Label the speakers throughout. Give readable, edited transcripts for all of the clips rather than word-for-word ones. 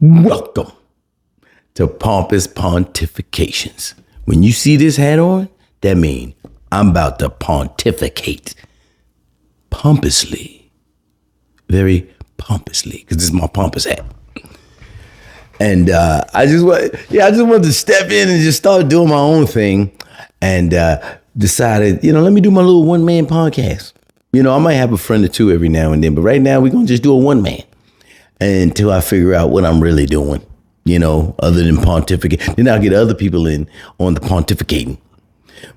Speaker 1: Welcome to Pompous Pontifications. When you see this hat on, that means I'm about to pontificate pompously, very pompously, because this is my pompous hat. And I just wanted to step in and just start doing my own thing, and decided, let me do my little one-man podcast. I might have a friend or two every now and then, but right now we're gonna just do a one-man until I figure out what I'm really doing. Other than pontificate. Then I'll get other people in on the pontificating.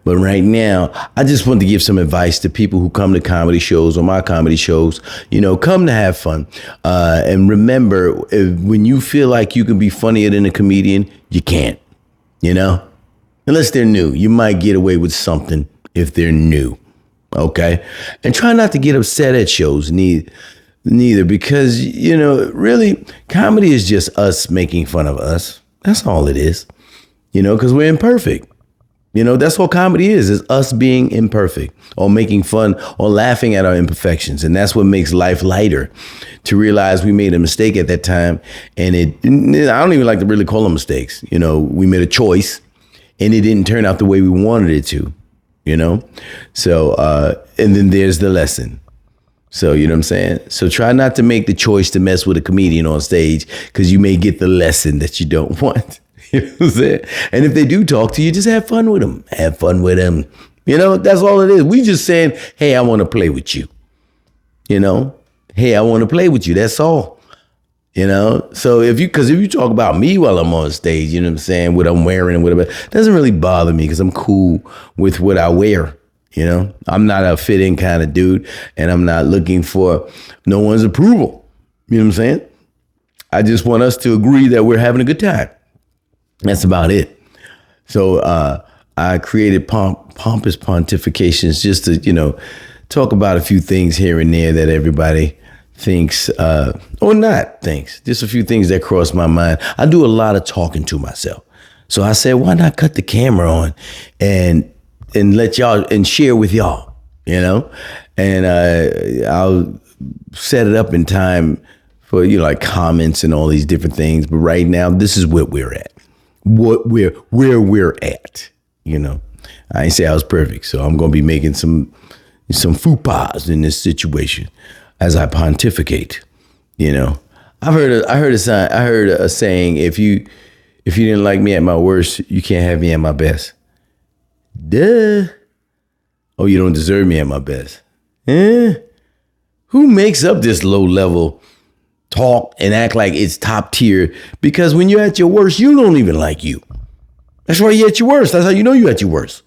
Speaker 1: But right now, I just want to give some advice to people who come to comedy shows or my comedy shows. Come to have fun. And remember, when you feel like you can be funnier than a comedian, you can't. Unless they're new. You might get away with something if they're new. Okay? And try not to get upset at shows neither, because, really, comedy is just us making fun of us. That's all it is, because we're imperfect. That's what comedy is us being imperfect or making fun or laughing at our imperfections. And that's what makes life lighter, to realize we made a mistake at that time. And I don't even like to really call them mistakes. We made a choice and it didn't turn out the way we wanted it to, So, and then there's the lesson. So, you know what I'm saying? So try not to make the choice to mess with a comedian on stage, because you may get the lesson that you don't want. You know what I'm saying? And if they do talk to you, just have fun with them. Have fun with them. That's all it is. We just saying, hey, I want to play with you. Hey, I want to play with you. That's all. So if you talk about me while I'm on stage, you know what I'm saying, what I'm wearing and whatever, it doesn't really bother me, because I'm cool with what I wear. I'm not a fit-in kind of dude, and I'm not looking for no one's approval. You know what I'm saying? I just want us to agree that we're having a good time. That's about it. So I created Pompous Pontifications just to, talk about a few things here and there that everybody thinks, or not thinks. Just a few things that cross my mind. I do a lot of talking to myself. So I said, why not cut the camera on and let y'all and share with y'all, and I'll set it up in time for, like comments and all these different things. But right now, this is what we're at, where we're at, I ain't say I was perfect. So I'm going to be making some faux pas in this situation as I pontificate, I heard a saying, if you didn't like me at my worst, you can't have me at my best. Duh. Oh, you don't deserve me at my best. Who makes up this low level talk and act like it's top tier? Because when you're at your worst, you don't even like you. That's why you're at your worst. That's how you know you're at your worst.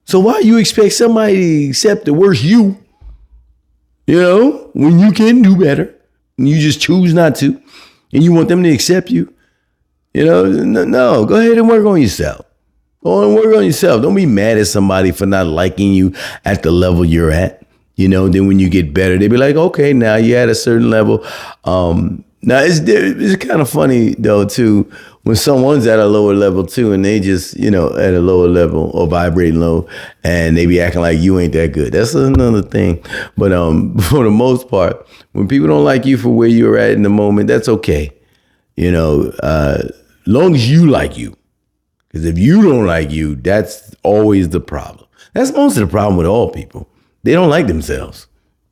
Speaker 1: So why you expect somebody to accept the worst you? When you can do better, and you just choose not to, and you want them to accept you. No, go ahead and work on yourself. Go and work on yourself. Don't be mad at somebody for not liking you at the level you're at. Then when you get better, they be like, okay, now you're at a certain level. Now it's kind of funny though too, when someone's at a lower level too, and they just, at a lower level or vibrating low, and they be acting like you ain't that good. That's another thing. But for the most part, when people don't like you for where you're at in the moment, that's okay. Long as you like you. Because if you don't like you, that's always the problem. That's most of the problem with all people. They don't like themselves.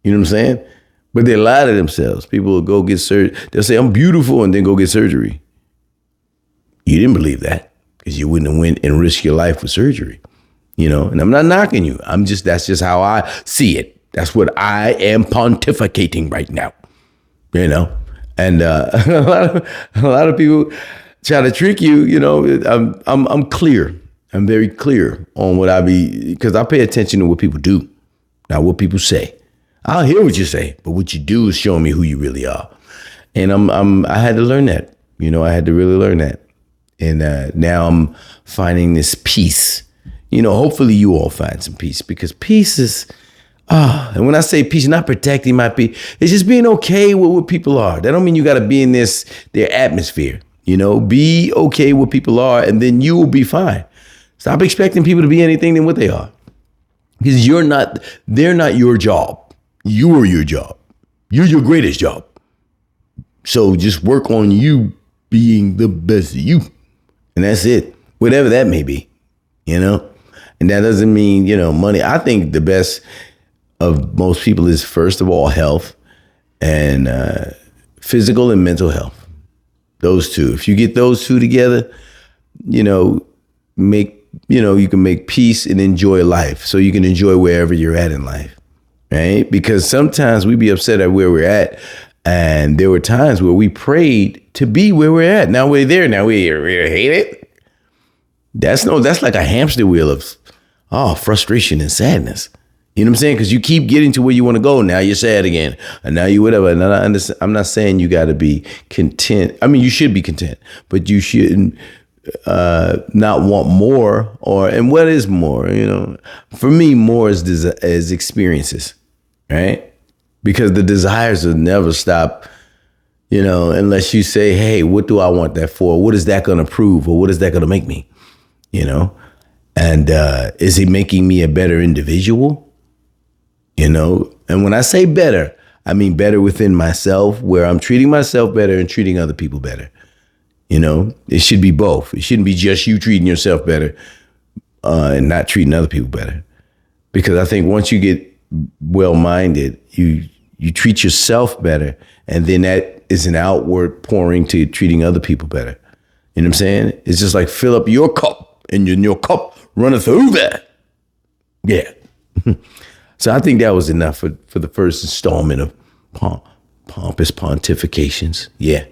Speaker 1: You know what I'm saying? But they lie to themselves. People will go get surgery. They'll say, I'm beautiful, and then go get surgery. You didn't believe that, because you wouldn't have went and risked your life with surgery. And I'm not knocking you. That's just how I see it. That's what I am pontificating right now. And a lot of people try to trick you, I'm clear. I'm very clear on what because I pay attention to what people do, not what people say. I'll hear what you say, but what you do is showing me who you really are. And I had to learn that, I had to really learn that. And now I'm finding this peace. Hopefully you all find some peace, because peace is, and when I say peace, not protecting my peace, it's just being okay with what people are. That don't mean you got to be in their atmosphere. Be okay with people are, and then you will be fine. Stop expecting people to be anything than what they are. Because they're not your job. You are your job. You're your greatest job. So just work on you being the best you. And that's it. Whatever that may be, you know? And that doesn't mean, money. I think the best of most people is, first of all, health and physical and mental health. Those two. If you get those two together, you can make peace and enjoy life. So you can enjoy wherever you're at in life, right? Because sometimes we be upset at where we're at. And there were times where we prayed to be where we're at. Now we're there. Now we hate it. That's like a hamster wheel of frustration and sadness. You know what I'm saying? Because you keep getting to where you want to go. Now you're sad again. And now you whatever. And I understand, I'm not saying you got to be content. I mean, you should be content, but you shouldn't not want more. And what is more? For me, more is experiences, right? Because the desires will never stop, unless you say, hey, what do I want that for? What is that going to prove? Or what is that going to make me? And is it making me a better individual? And when I say better, I mean better within myself, where I'm treating myself better and treating other people better. It should be both. It shouldn't be just you treating yourself better and not treating other people better. Because I think once you get well-minded, you treat yourself better, and then that is an outward pouring to treating other people better. You know what I'm saying? It's just like fill up your cup, and your cup runneth over. Yeah. So I think that was enough for the first installment of Pompous Pontifications. Yeah.